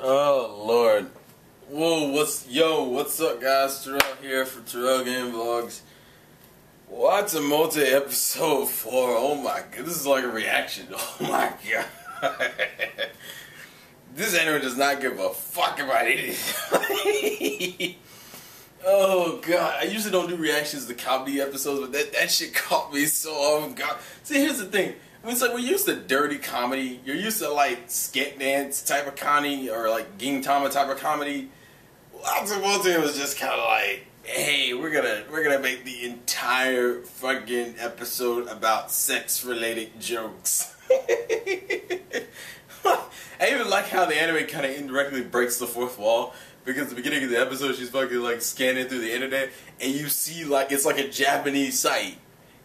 Oh Lord. Whoa, what's up guys? Terrell here for Terrell Game Vlogs. Watamote episode 4. Oh my god, this is like a reaction. Oh my god. This anime does not give a fuck about anything. Oh god, I usually don't do reactions to comedy episodes, but that shit caught me so off guard. See, here's the thing. It's like we're used to dirty comedy. You're used to like skit dance type of comedy or like Gintama type of comedy. Watamote was just kind of like, hey, we're gonna make the entire fucking episode about sex related jokes. I even like how the anime kind of indirectly breaks the fourth wall. Because at the beginning of the episode, she's fucking like scanning through the internet, and you see like it's like a Japanese site,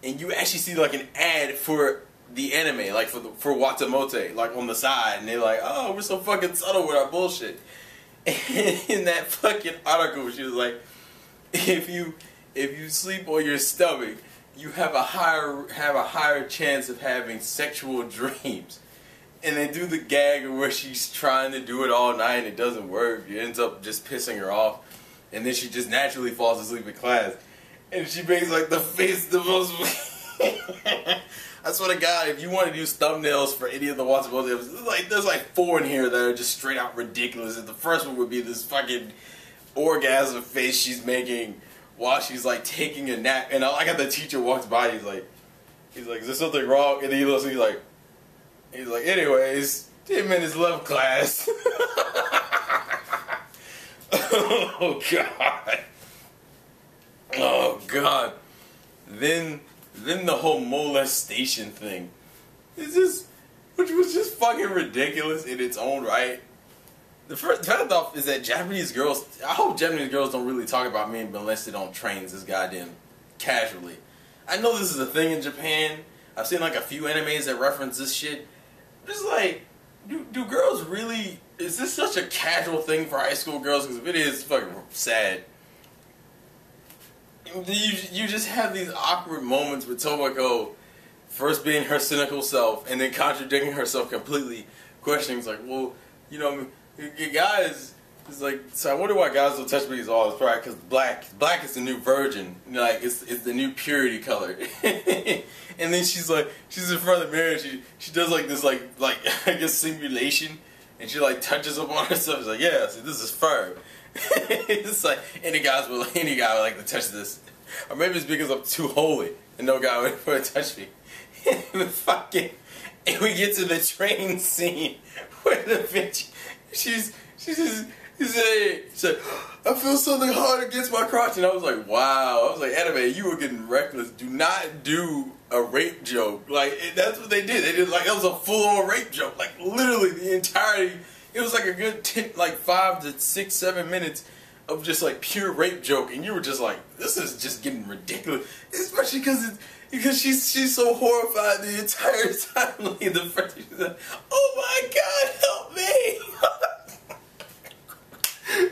and you actually see like an ad for the anime, like for Watamote, like on the side, and they're like, oh, we're so fucking subtle with our bullshit. And in that fucking article, she was like, if you sleep on your stomach, you have a higher chance of having sexual dreams. And they do the gag where she's trying to do it all night and it doesn't work. It ends up just pissing her off. And then she just naturally falls asleep in class. And she makes like the face the most... I swear to God, if you want to use thumbnails for any of the Watamote episodes, there's like 4 in here that are just straight out ridiculous. And the first one would be this fucking orgasm face she's making while she's like taking a nap. And I got the teacher walks by, he's like, is there something wrong? And then he looks and he's like, anyways, 10 minutes left, class. Oh, God. Oh, God. Then the whole molestation thing. Which was just fucking ridiculous in its own right. The first off is that Japanese girls, I hope Japanese girls don't really talk about being molested on trains this goddamn casually. I know this is a thing in Japan. I've seen like a few animes that reference this shit. Just like, do girls really, is this such a casual thing for high school girls? Because if it is, it's fucking sad. You just have these awkward moments with Tomoko first being her cynical self and then contradicting herself completely, questioning, like, well, you know, guys, it's like, so I wonder why guys don't touch booties all. It's probably because black is the new virgin, like it's the new purity color. And then she's in front of the mirror, she does like this like I guess simulation, and she like touches up on herself. She's like, yeah, see, this is firm. It's like any guy would like to touch this, or maybe it's because I'm too holy and no guy would ever touch me. And we get to the train scene where the bitch, she's like, I feel something hard against my crotch, and I was like, wow. I was like, anime, you were getting reckless. Do not do a rape joke. Like, that's what they did. They did like, that was a full-on rape joke. Like, literally the entirety. It was like a good 5 to 6, 7 minutes of just like pure rape joke, and you were just like, this is just getting ridiculous. Especially because she's so horrified the entire time. Like, the first thing she's like, oh my God, help me.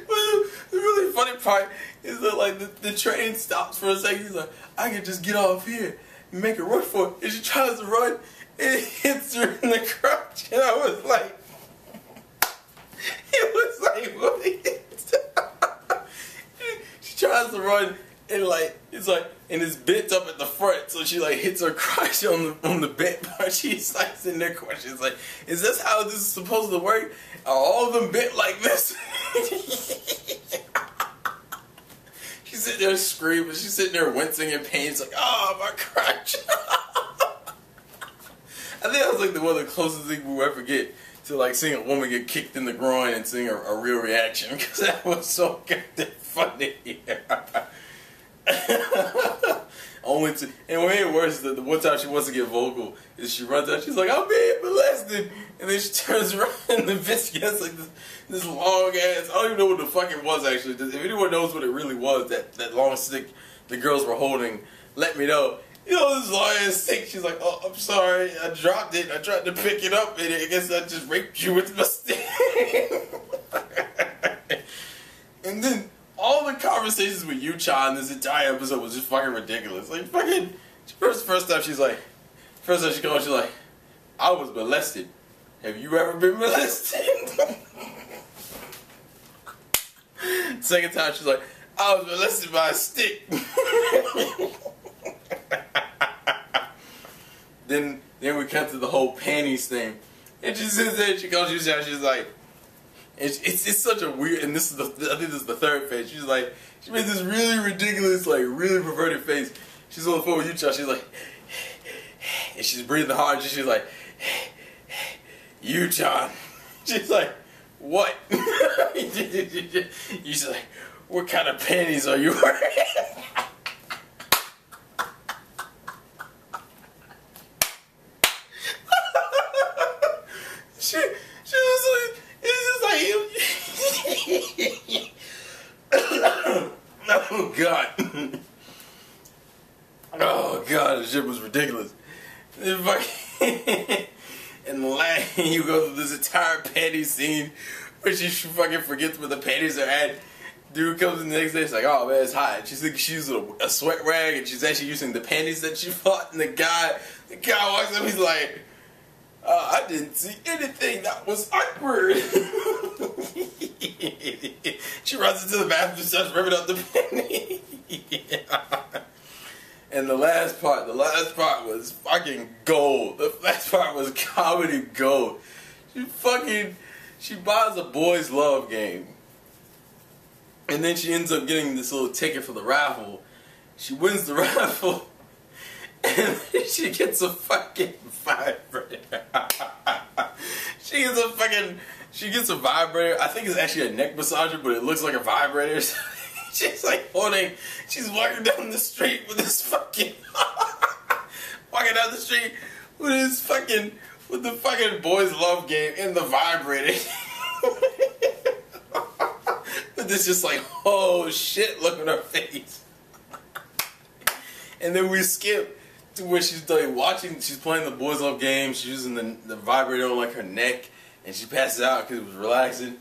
But the really funny part is that like the train stops for a second. He's like, I can just get off here and make a run for it. And she tries to run and it hits her in the crotch. And I was like, what is she tries to run and like and it's bent up at the front, so she like hits her crotch on the bent part. She's like sitting there questions like, is this how this is supposed to work? Are all of them bent like this? She's sitting there screaming, she's sitting there wincing in pain. She's like, oh, my crotch. I think that was like one of the closest things we'll ever get to like seeing a woman get kicked in the groin and seeing a real reaction, because that was so goddamn funny. And what made it worse is that the one time she wants to get vocal is she runs out, she's like, I'm being molested, and then she turns around and the bitch gets like this long ass, I don't even know what the fuck it was actually. If anyone knows what it really was, that long stick the girls were holding, let me know. You know, this long ass stick, she's like, oh, I'm sorry, I dropped it, I tried to pick it up, and I guess I just raped you with my stick. And then all the conversations with Yucha in this entire episode was just fucking ridiculous. Like, fucking, first time she goes, she's like, I was molested. Have you ever been molested? Second time, she's like, I was molested by a stick. Then we cut to the whole panties thing. And she sits there and she goes, she's like, it's such a weird, and this is I think this is the third face. She's like, she made this really ridiculous, like really perverted face. She's on the phone with Yucha, she's like, and she's breathing hard, she's like, Yucha. She's like, what? She's like, what kind of panties are you wearing? She was like, it's just like, oh God. Oh God, this shit was ridiculous. And the last, you go through this entire panty scene where she fucking forgets where the panties are at. Dude comes in the next day, it's like, oh man, it's hot. She's thinking she's using a sweat rag, and she's actually using the panties that she bought. And the guy walks up, he's like, I didn't see anything that was awkward. She runs into the bathroom, starts ripping up the panties. And the last part was fucking gold. The last part was comedy gold. She buys a boys' love game. And then she ends up getting this little ticket for the raffle. She wins the raffle. And then she gets a fucking vibrator. She gets a vibrator. I think it's actually a neck massager, but it looks like a vibrator. She's like she's walking down the street with this fucking, walking down the street with the fucking boys' love game in the vibrator. With this just like, oh shit, look at her face. And then we skip to where she's like she's playing the boys' love game, she's using the vibrator on like her neck, and she passes out because it was relaxing.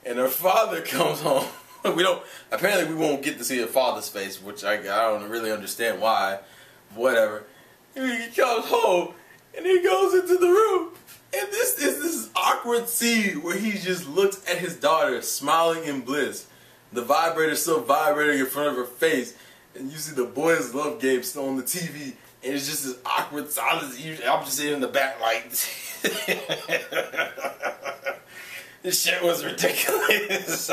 And her father comes home. Apparently we won't get to see her father's face, which I don't really understand why. Whatever. And he comes home, and he goes into the room, and this is this awkward scene where he just looks at his daughter, smiling in bliss. The vibrator still vibrating in front of her face, and you see the boys' love game still on the TV, and it's just this awkward silence. I'm just sitting in the back like, this shit was ridiculous.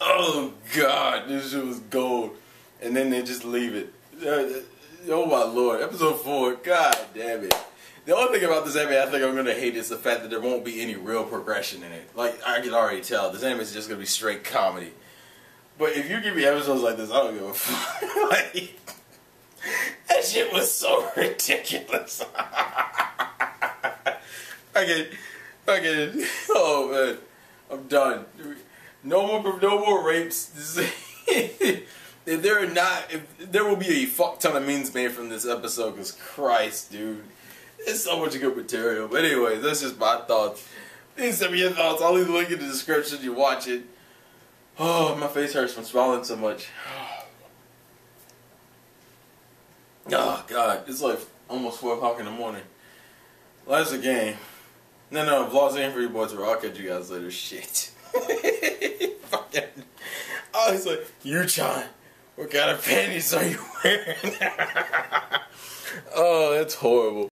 Oh God, this shit was gold. And then they just leave it. Oh my Lord, episode 4, God damn it. The only thing about this anime I think I'm going to hate is the fact that there won't be any real progression in it. Like, I can already tell, this anime is just going to be straight comedy. But if you give me episodes like this, I don't give a fuck. Like, that shit was so ridiculous. Oh man, I'm done. No more rapes. If there will be a fuck ton of memes made from this episode, because Christ, dude. It's so much good material. But anyway, that's just my thoughts. Please send me your thoughts. I'll leave the link in the description. You watch it. Oh, my face hurts from smiling so much. Oh, God. It's like almost 4 o'clock in the morning. Last game. No, vlogs ain't for you boys. I'll catch you guys later. Shit. Fucking. Oh, he's like, Yu-chan, what kind of panties are you wearing? Oh, that's horrible.